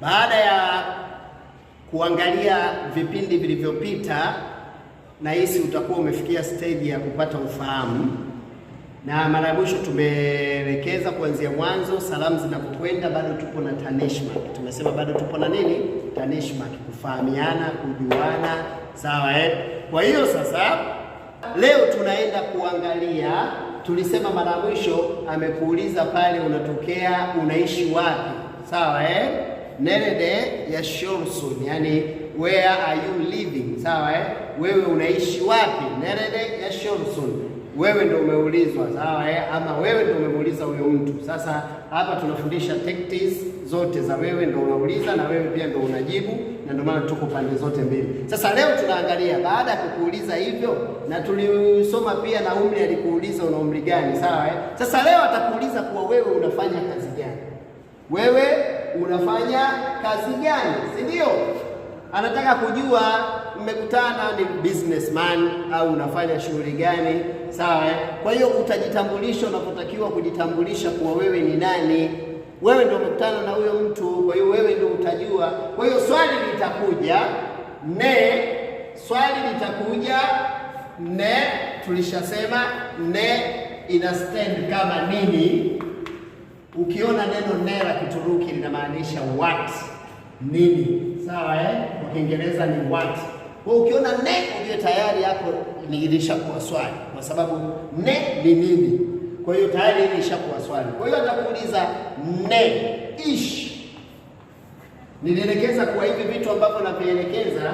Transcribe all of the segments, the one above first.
Baada ya kuangalia vipindi vilivyopita, na hisi utakuwa umefikia stage ya kupata ufahamu, na mara ya mwisho tumeelekeza kuanzia mwanzo salamu zinapokwenda. Bado tupo na tanishmak, tumesema bado tupo na nini? Tanishmak, kufahamiana, kujuana, sawa Kwa hiyo sasa leo tunaenda kuangalia, tulisema mara ya mwisho amekuuliza pale unatokea unaishi wapi, sawa Nerede yaşıyorsun, yani where are you living, sawa wewe unaishi wapi? Nerede yaşıyorsun, wewe ndio umeulizwa, sawa ama wewe ndio umemuuliza huyo mtu. Sasa hapa tunafundisha tactics zote za wewe ndio unauliza na wewe pia ndio unajibu, na ndio maana tuko pande zote mbili. Sasa leo tunaangalia baada ya kukuuliza hivyo, na tulisoma pia na umri, alikuuliza una umri gani, sawa Sasa leo atakuuliza kuwa wewe unafanya kazi gani, wewe unafanya kazi gani, si ndio? Anataka kujua mmekutana ni businessman au unafanya shughuli gani, sawa Kwa hiyo utajitambulisha unapotakiwa kujitambulisha kuwa wewe ni nani. Wewe ndio umekutana na huyo mtu, kwa hiyo wewe ndio utajua. Kwa hiyo swali litakuja ne, tulishasema ne ina stand kama nini. Ukiona neno ne la Kituruki linamaanisha what, nini, sawa Kwa Kiingereza ni what. Kwa ukiona ne ujue tayari hapo nilishakuwa swali, kwa sababu ne ni nini. Kwa hiyo tayari ilishakuwa swali. Kwa hiyo atakuuliza ne ish. Nilielekeza kwa hivi vitu ambavyo navielekeza,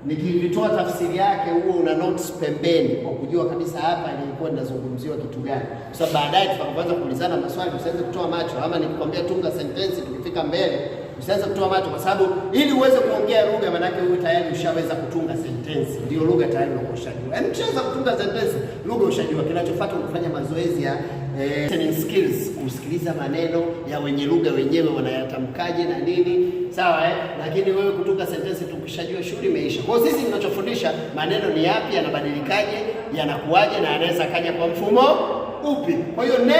nikivitoa tafsiri yake huo una notes pembeni kwa kujua kabisa hapa nilikuwa ninazungumziwa kitu gani. Kwa sababu baadaye tutakapoanza kuulizana maswali usianze kutoa macho, ama nikikwambia tunga sentence tukifika mbele usianze kutoa macho, kwa sababu ili uweze kuongea lugha maana yake wewe tayari ushaweza kutunga sentence. Ndio lugha tayari unakoshajua. Yaani ukishaweza kutunga sentence, lugha ushajua. Kinachofuata unafanya mazoezi ya listening skills, kusikiliza maneno ya wenye lugha wenyewe wanayatamkaje na nini, sawa Lakini wewe kutunga sentence tukishajua shughuli imeisha. Kwa hiyo sisi tunachofundisha maneno ni yapi, yanabadilikaje, yanakuaje na yanaweza kaja kwa mfumo upi. Kwa hiyo ne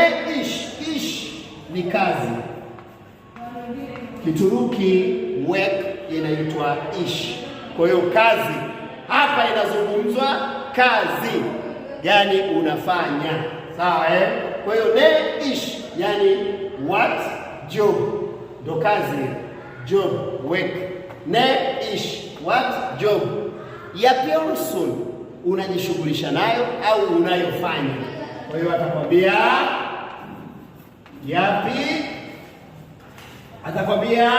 ish ni kazi. Kituruki work inaitwa ish. Kwa hiyo kazi hapa inazungumzwa kazi, yani unafanya, sawa Kwa hiyo ne ish yani what, job, ndo kazi, job, work. Ne ish what, job. Yapıyorsun, unajishughulisha nayo au unayofanya. Kwa hiyo atakwambia yapi, atakwambia